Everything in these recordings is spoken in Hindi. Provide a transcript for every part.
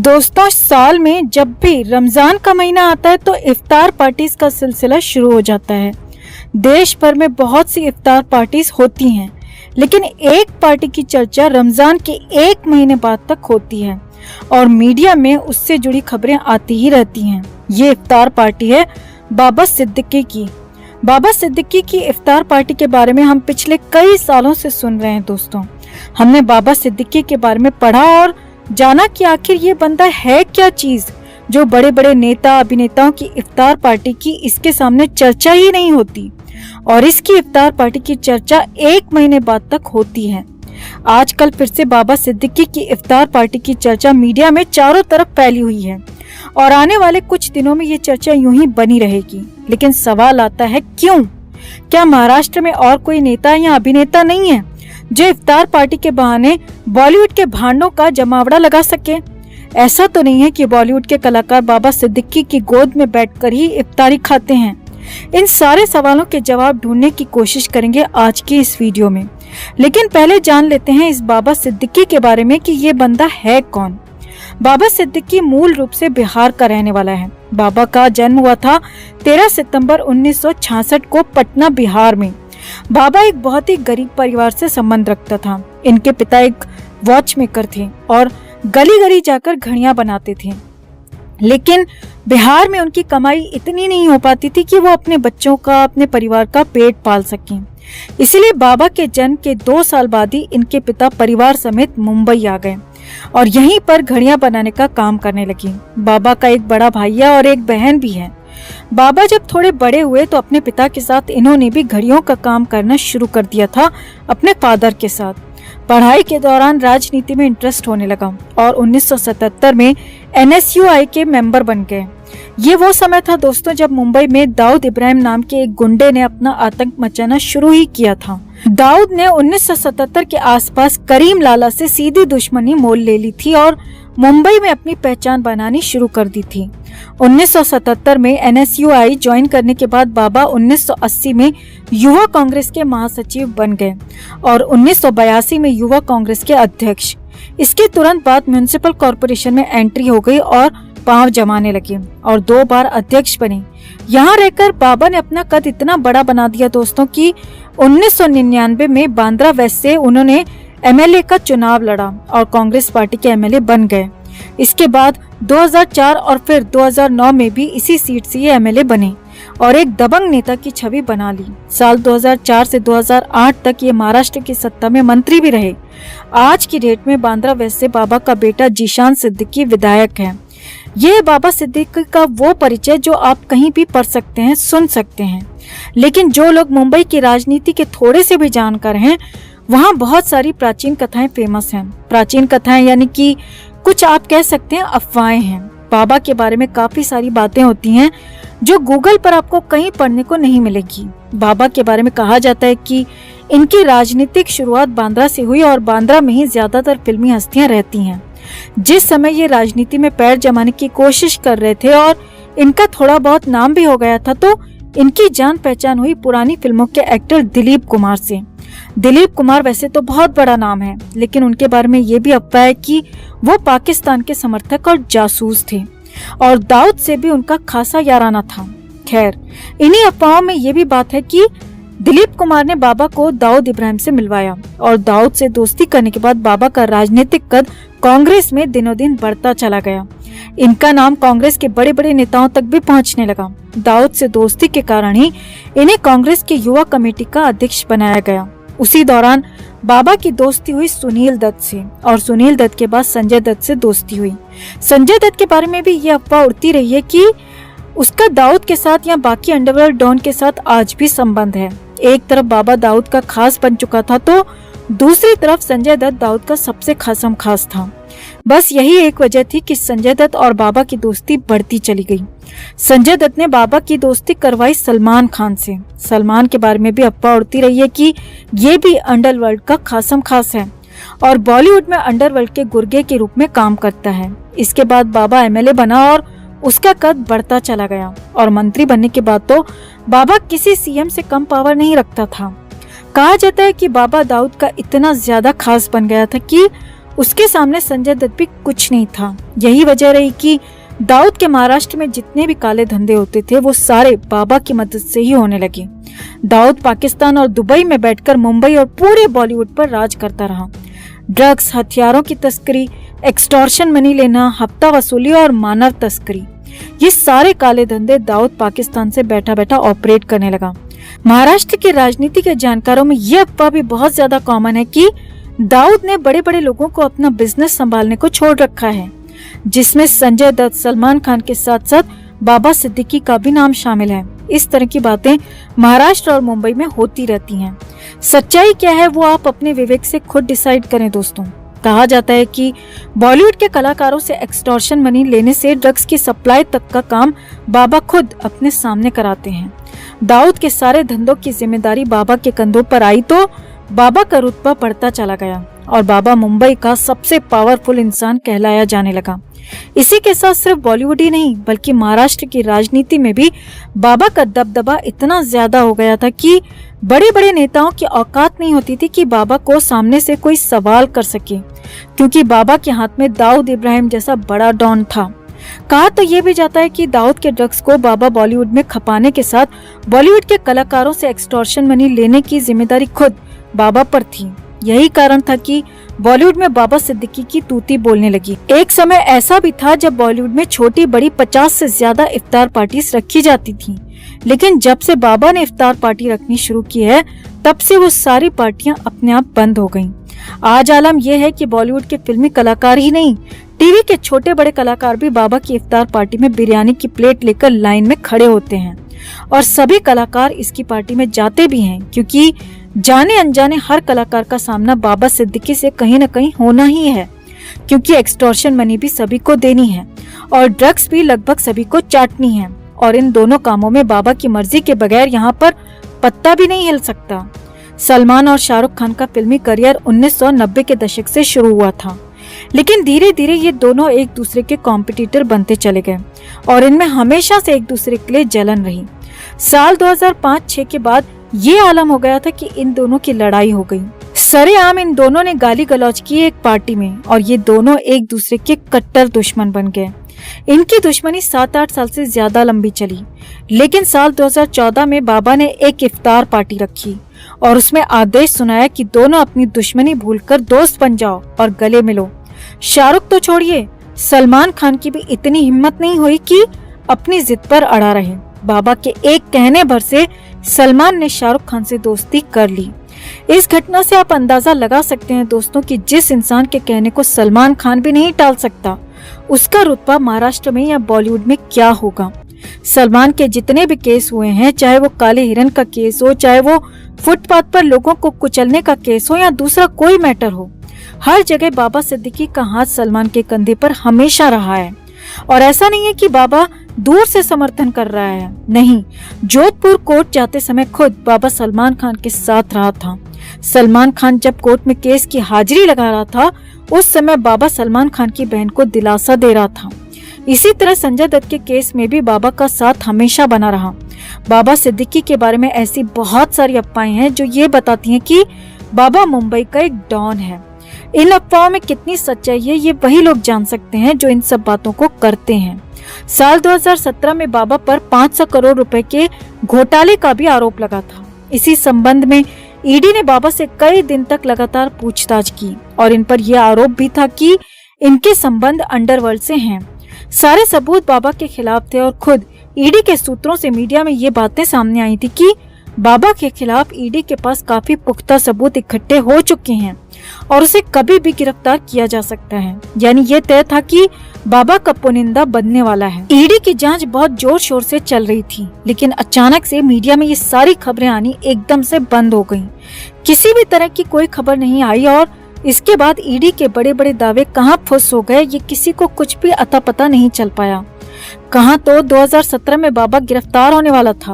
दोस्तों, साल में जब भी रमजान का महीना आता है तो इफ्तार पार्टीज का सिलसिला शुरू हो जाता है। देश भर में बहुत सी इफ्तार पार्टीज होती हैं, लेकिन एक पार्टी की चर्चा रमजान के एक महीने बाद तक होती है और मीडिया में उससे जुड़ी खबरें आती ही रहती हैं। ये इफ्तार पार्टी है बाबा सिद्दीकी की। बाबा सिद्दीकी की इफ्तार पार्टी के बारे में हम पिछले कई सालों से सुन रहे हैं। दोस्तों, हमने बाबा सिद्दीकी के बारे में पढ़ा और जाना कि आखिर ये बंदा है क्या चीज जो बड़े बड़े नेता अभिनेताओं की इफ्तार पार्टी की इसके सामने चर्चा ही नहीं होती, और इसकी इफ्तार पार्टी की चर्चा एक महीने बाद तक होती है। आजकल फिर से बाबा सिद्दीकी की इफ्तार पार्टी की चर्चा मीडिया में चारों तरफ फैली हुई है और आने वाले कुछ दिनों में ये चर्चा यूं ही बनी रहेगी। लेकिन सवाल आता है, क्यों? क्या महाराष्ट्र में और कोई नेता या अभिनेता नहीं है जो इफ्तार पार्टी के बहाने बॉलीवुड के भांडों का जमावड़ा लगा सके? ऐसा तो नहीं है कि बॉलीवुड के कलाकार बाबा सिद्दीकी की गोद में बैठकर ही इफ्तारी खाते हैं। इन सारे सवालों के जवाब ढूंढने की कोशिश करेंगे आज की इस वीडियो में। लेकिन पहले जान लेते हैं इस बाबा सिद्दीकी के बारे में कि ये बंदा है कौन। बाबा सिद्दीकी मूल रूप से बिहार का रहने वाला है। बाबा का जन्म हुआ था 13 सितंबर 1966 को पटना, बिहार में। बाबा एक बहुत ही गरीब परिवार से संबंध रखता था। इनके पिता एक वॉच मेकर थे और गली गली जाकर घड़ियां बनाते थे, लेकिन बिहार में उनकी कमाई इतनी नहीं हो पाती थी कि वो अपने बच्चों का, अपने परिवार का पेट पाल सकें। इसलिए बाबा के जन्म के 2 साल बाद ही इनके पिता परिवार समेत मुंबई आ गए और यहीं पर घड़ियां बनाने का काम करने लगे। बाबा का एक बड़ा भाई और एक बहन भी है। बाबा जब थोड़े बड़े हुए तो अपने पिता के साथ इन्होंने भी घड़ियों का काम करना शुरू कर दिया था अपने फादर के साथ। पढ़ाई के दौरान राजनीति में इंटरेस्ट होने लगा और 1977 में NSUI के मेंबर बन गए। ये वो समय था दोस्तों जब मुंबई में दाऊद इब्राहिम नाम के एक गुंडे ने अपना आतंक मचाना शुरू ही किया था। दाऊद ने 1977 के आसपास करीम लाला से सीधी दुश्मनी मोल ले ली थी और मुंबई में अपनी पहचान बनानी शुरू कर दी थी। 1977 में NSUI ज्वाइन करने के बाद बाबा 1980 में युवा कांग्रेस के महासचिव बन गए और 1982 में युवा कांग्रेस के अध्यक्ष। इसके तुरंत बाद म्युनिसिपल कॉर्पोरेशन में एंट्री हो गई और पांव जमाने लगे और 2 बार अध्यक्ष बने। यहाँ रहकर बाबा ने अपना कद इतना बड़ा बना दिया दोस्तों कि 1999 में बांद्रा वेस्ट से उन्होंने MLA का चुनाव लड़ा और कांग्रेस पार्टी के MLA बन गए। इसके बाद 2004 और फिर 2009 में भी इसी सीट से ये MLA बने और एक दबंग नेता की छवि बना ली। साल 2004 से 2008 तक ये महाराष्ट्र की सत्ता में मंत्री भी रहे। आज की डेट में बांद्रा वेस्ट से बाबा का बेटा जीशान सिद्दीकी विधायक है। ये बाबा सिद्दीकी का वो परिचय जो आप कहीं भी पढ़ सकते हैं, सुन सकते हैं। लेकिन जो लोग मुंबई की राजनीति के थोड़े से भी जानकार हैं, वहाँ बहुत सारी प्राचीन कथाएं फेमस हैं। प्राचीन कथाएं यानी कि कुछ आप कह सकते हैं अफवाहें हैं। बाबा के बारे में काफी सारी बातें होती हैं जो गूगल पर आपको कहीं पढ़ने को नहीं मिलेगी। बाबा के बारे में कहा जाता है कि इनकी राजनीतिक शुरुआत बांद्रा से हुई और बांद्रा में ही ज्यादातर फिल्मी हस्तियां रहती हैं। जिस समय ये राजनीति में पैर जमाने की कोशिश कर रहे थे और इनका थोड़ा बहुत नाम भी हो गया था, तो इनकी जान पहचान हुई पुरानी फिल्मों के एक्टर दिलीप कुमार से। दिलीप कुमार वैसे तो बहुत बड़ा नाम है, लेकिन उनके बारे में ये भी अफवाह है कि वो पाकिस्तान के समर्थक और जासूस थे और दाऊद से भी उनका खासा याराना था। खैर, इन्हीं अफवाहों में ये भी बात है कि दिलीप कुमार ने बाबा को दाऊद इब्राहिम से मिलवाया और दाऊद से दोस्ती करने के बाद बाबा का राजनीतिक कद कांग्रेस में दिनों दिन बढ़ता चला गया। इनका नाम कांग्रेस के बड़े बड़े नेताओं तक भी पहुंचने लगा। दाऊद से दोस्ती के कारण ही इन्हें कांग्रेस के युवा कमेटी का अध्यक्ष बनाया गया। उसी दौरान बाबा की दोस्ती हुई सुनील दत्त से और सुनील दत्त के बाद संजय दत्त से दोस्ती हुई। संजय दत्त के बारे में भी ये अफवाह उड़ती रही है कि उसका दाऊद के साथ या बाकी अंडरवर्ल्ड डॉन के साथ आज भी संबंध है। एक तरफ बाबा दाऊद का खास बन चुका था तो दूसरी तरफ संजय दत्त दाऊद का सबसे खासम खास था। बस यही एक वजह थी कि संजय दत्त और बाबा की दोस्ती बढ़ती चली गई। संजय दत्त ने बाबा की दोस्ती करवाई सलमान खान से। सलमान के बारे में भी अफवाह उड़ती रही है कि ये भी अंडरवर्ल्ड का खासम खास है और बॉलीवुड में अंडरवर्ल्ड के गुर्गे के रूप में काम करता है। इसके बाद बाबा MLA बना और उसका कद बढ़ता चला गया और मंत्री बनने के बाद तो बाबा किसी CM से कम पावर नहीं रखता था। कहा जाता है कि बाबा दाऊद का इतना ज्यादा खास बन गया था कि उसके सामने संजय दत्त भी कुछ नहीं था। यही वजह रही कि दाऊद के महाराष्ट्र में जितने भी काले धंधे होते थे वो सारे बाबा की मदद से ही होने लगे। दाऊद पाकिस्तान और दुबई में बैठकर मुंबई और पूरे बॉलीवुड पर राज करता रहा। ड्रग्स, हथियारों की तस्करी, एक्सटॉर्शन मनी लेना, हफ्ता वसूली और मानव तस्करी, ये सारे काले धंधे दाऊद पाकिस्तान से बैठा बैठा ऑपरेट करने लगा। महाराष्ट्र के राजनीति के जानकारों में ये अफवाह भी बहुत ज्यादा कॉमन है कि दाऊद ने बड़े बड़े लोगों को अपना बिजनेस संभालने को छोड़ रखा है, जिसमें संजय दत्त, सलमान खान के साथ साथ बाबा सिद्दीकी का भी नाम शामिल है। इस तरह की बातें महाराष्ट्र और मुंबई में होती रहती हैं। सच्चाई क्या है वो आप अपने विवेक से खुद डिसाइड करें दोस्तों। कहा जाता है कि बॉलीवुड के कलाकारों से एक्सटॉर्शन मनी लेने से ड्रग्स की सप्लाई तक का काम बाबा खुद अपने सामने कराते हैं। दाऊद के सारे धंधों की जिम्मेदारी बाबा के कंधों पर आई तो बाबा का रुतबा बढ़ता चला गया और बाबा मुंबई का सबसे पावरफुल इंसान कहलाया जाने लगा। इसी के साथ सिर्फ बॉलीवुड ही नहीं बल्कि महाराष्ट्र की राजनीति में भी बाबा का दबदबा इतना ज्यादा हो गया था कि बड़े बड़े नेताओं की औकात नहीं होती थी कि बाबा को सामने से कोई सवाल कर सके, क्योंकि बाबा के हाथ में दाऊद इब्राहिम जैसा बड़ा डॉन था। कहा तो ये भी जाता है कि दाऊद के ड्रग्स को बाबा बॉलीवुड में खपाने के साथ बॉलीवुड के कलाकारों से एक्सटॉर्शन मनी लेने की जिम्मेदारी खुद बाबा पर थी। यही कारण था कि बॉलीवुड में बाबा सिद्दीकी की तूती बोलने लगी। एक समय ऐसा भी था जब बॉलीवुड में छोटी बड़ी 50 से ज्यादा इफ्तार पार्टीज रखी जाती थी, लेकिन जब से बाबा ने इफ्तार पार्टी रखनी शुरू की है तब से वो सारी पार्टियां अपने आप बंद हो गयी। आज आलम यह है कि बॉलीवुड के फिल्मी कलाकार ही नहीं, टीवी के छोटे बड़े कलाकार भी बाबा की इफ्तार पार्टी में बिरयानी की प्लेट लेकर लाइन में खड़े होते हैं और सभी कलाकार इसकी पार्टी में जाते भी हैं, क्योंकि जाने अनजाने हर कलाकार का सामना बाबा सिद्दीकी से कहीं न कहीं होना ही है, क्योंकि एक्सटॉर्शन मनी भी सभी को देनी है और ड्रग्स भी लगभग सभी को चाटनी है और इन दोनों कामों में बाबा की मर्जी के बगैर यहाँ पर पत्ता भी नहीं हिल सकता। सलमान और शाहरुख खान का फिल्मी करियर 1990 के दशक से शुरू हुआ था, लेकिन धीरे धीरे ये दोनों एक दूसरे के कॉम्पिटिटर बनते चले गए और इनमें हमेशा से एक दूसरे के लिए जलन रही। साल 2005-6 के बाद ये आलम हो गया था कि इन दोनों की लड़ाई हो गई। सरेआम इन दोनों ने गाली गलौज की एक पार्टी में और ये दोनों एक दूसरे के कट्टर दुश्मन बन गए। इनकी दुश्मनी 7-8 साल से ज्यादा लंबी चली, लेकिन साल 2014 में बाबा ने एक इफ्तार पार्टी रखी और उसमें आदेश सुनाया कि दोनों अपनी दुश्मनी भूलकर दोस्त बन जाओ और गले मिलो। शाहरुख तो छोड़िए, सलमान खान की भी इतनी हिम्मत नहीं हुई कि अपनी जिद पर अड़ा रहे। बाबा के एक कहने भर से सलमान ने शाहरुख खान से दोस्ती कर ली। इस घटना से आप अंदाजा लगा सकते हैं दोस्तों कि जिस इंसान के कहने को सलमान खान भी नहीं टाल सकता, उसका रुतबा महाराष्ट्र में या बॉलीवुड में क्या होगा। सलमान के जितने भी केस हुए हैं, चाहे वो काले हिरन का केस हो, चाहे वो फुटपाथ पर लोगों को कुचलने का केस हो या दूसरा कोई मैटर हो, हर जगह बाबा सिद्दीकी का हाथ सलमान के कंधे पर हमेशा रहा है। और ऐसा नहीं है कि बाबा दूर से समर्थन कर रहा है, नहीं, जोधपुर कोर्ट जाते समय खुद बाबा सलमान खान के साथ रहा था। सलमान खान जब कोर्ट में केस की हाजिरी लगा रहा था, उस समय बाबा सलमान खान की बहन को दिलासा दे रहा था। इसी तरह संजय दत्त के केस में भी बाबा का साथ हमेशा बना रहा। बाबा सिद्दीकी के बारे में ऐसी बहुत सारी अफवाहें हैं जो ये बताती हैं कि बाबा मुंबई का एक डॉन है। इन अफवाहों में कितनी सच्चाई है ये वही लोग जान सकते हैं जो इन सब बातों को करते हैं। साल 2017 में बाबा पर 500 करोड़ रुपए के घोटाले का भी आरोप लगा था। इसी संबंध में ईडी ने बाबा से कई दिन तक लगातार पूछताछ की और इन पर यह आरोप भी था कि इनके संबंध अंडरवर्ल्ड से हैं। सारे सबूत बाबा के खिलाफ थे और खुद ईडी के सूत्रों से मीडिया में ये बातें सामने आई थी कि बाबा के खिलाफ ईडी के पास काफी पुख्ता सबूत इकट्ठे हो चुके हैं और उसे कभी भी गिरफ्तार किया जा सकता है। यानी ये तय था कि बाबा का पुनिंदा बनने वाला है। ईडी की जांच बहुत जोर शोर से चल रही थी, लेकिन अचानक से मीडिया में ये सारी खबरें आनी एकदम से बंद हो गयी। किसी भी तरह की कोई खबर नहीं आई और इसके बाद ईडी के बड़े बड़े दावे कहाँ फुस हो गए ये किसी को कुछ भी अता पता नहीं चल पाया। कहाँ तो 2017 में बाबा गिरफ्तार होने वाला था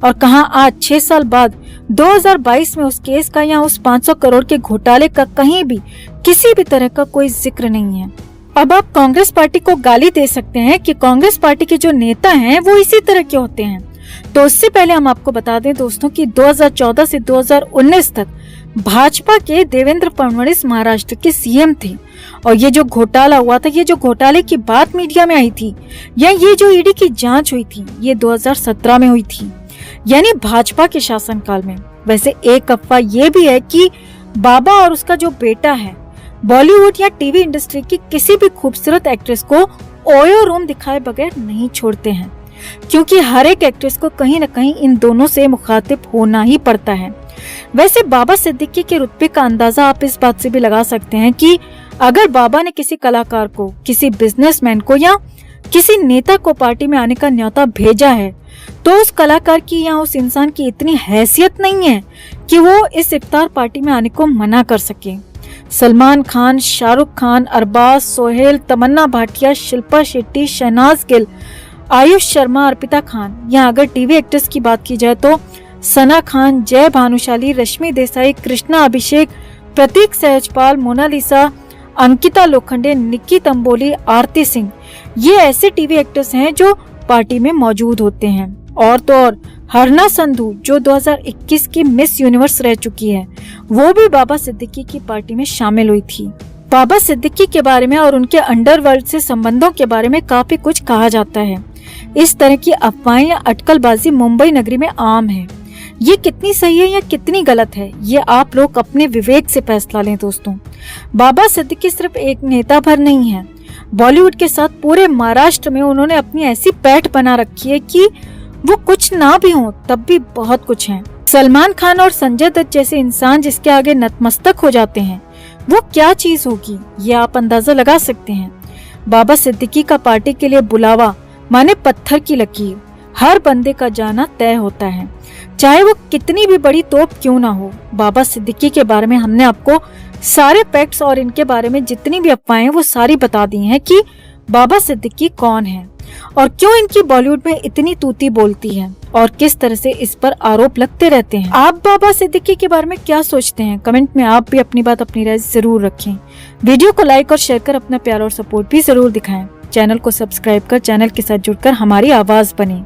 और कहाँ आज 6 साल बाद 2022 में उस केस का या उस 500 करोड़ के घोटाले का कहीं भी किसी भी तरह का कोई जिक्र नहीं है। अब आप कांग्रेस पार्टी को गाली दे सकते हैं कि कांग्रेस पार्टी के जो नेता हैं वो इसी तरह के होते हैं। तो उससे पहले हम आपको बता दें दोस्तों कि 2014 से 2019 तक भाजपा के देवेंद्र फडणवीस महाराष्ट्र के सीएम थे और ये जो घोटाला हुआ था, ये जो घोटाले की बात मीडिया में आई थी या ये जो ईडी की जांच हुई थी, ये 2017 में हुई थी, यानी भाजपा के शासनकाल में। वैसे एक अफवाह ये भी है कि बाबा और उसका जो बेटा है बॉलीवुड या टीवी इंडस्ट्री की किसी भी खूबसूरत एक्ट्रेस को ओयो रूम दिखाए बगैर नहीं छोड़ते हैं, क्योंकि हर एक एक्ट्रेस को कहीं न कहीं इन दोनों से मुखातिब होना ही पड़ता है। वैसे बाबा सिद्दीकी के रुतबे का अंदाजा आप इस बात से भी लगा सकते हैं कि अगर बाबा ने किसी कलाकार को, किसी बिजनेसमैन को या किसी नेता को पार्टी में आने का न्योता भेजा है तो उस कलाकार की या उस इंसान की इतनी हैसियत नहीं है कि वो इस इफ्तार पार्टी में आने को मना कर सके। सलमान खान, शाहरुख खान, अरबाज, सोहेल, तमन्ना भाटिया, शिल्पा शेट्टी, शहनाज गिल, आयुष शर्मा, अर्पिता खान, या अगर टीवी एक्ट्रेस की बात की जाए तो सना खान, जय भानुशाली, रश्मि देसाई, कृष्णा अभिषेक, प्रतीक सहजपाल, मोनालिसा, अंकिता लोखंडे, निक्की तंबोली, आरती सिंह, ये ऐसे टीवी एक्टर्स हैं जो पार्टी में मौजूद होते हैं। और तो और हरना संधू जो 2021 की मिस यूनिवर्स रह चुकी है, वो भी बाबा सिद्दीकी की पार्टी में शामिल हुई थी। बाबा सिद्दीकी के बारे में और उनके अंडरवर्ल्ड से संबंधों के बारे में काफी कुछ कहा जाता है। इस तरह की अफवाहें या अटकलबाजी मुंबई नगरी में आम है। ये कितनी सही है या कितनी गलत है, ये आप लोग अपने विवेक से फैसला लें दोस्तों। बाबा सिद्दीकी सिर्फ एक नेता भर नहीं है, बॉलीवुड के साथ पूरे महाराष्ट्र में उन्होंने अपनी ऐसी पैठ बना रखी है कि वो कुछ ना भी हो तब भी बहुत कुछ है। सलमान खान और संजय दत्त जैसे इंसान जिसके आगे नतमस्तक हो जाते हैं, वो क्या चीज होगी ये आप अंदाजा लगा सकते हैं। बाबा सिद्दीकी का पार्टी के लिए बुलावा माने पत्थर की लकीर, हर बंदे का जाना तय होता है, चाहे वो कितनी भी बड़ी तोप क्यों ना हो। बाबा सिद्दीकी के बारे में हमने आपको सारे फैक्ट्स और इनके बारे में जितनी भी अफवाहें वो सारी बता दी हैं कि बाबा सिद्दीकी कौन है और क्यों इनकी बॉलीवुड में इतनी तूती बोलती है और किस तरह से इस पर आरोप लगते रहते हैं। आप बाबा सिद्दीकी के बारे में क्या सोचते हैं? कमेंट में आप भी अपनी बात, अपनी राय जरूर रखें। वीडियो को लाइक और शेयर कर अपना प्यार और सपोर्ट भी जरूर दिखाएं। चैनल को सब्सक्राइब कर चैनल के साथ जुड़कर हमारी आवाज बने।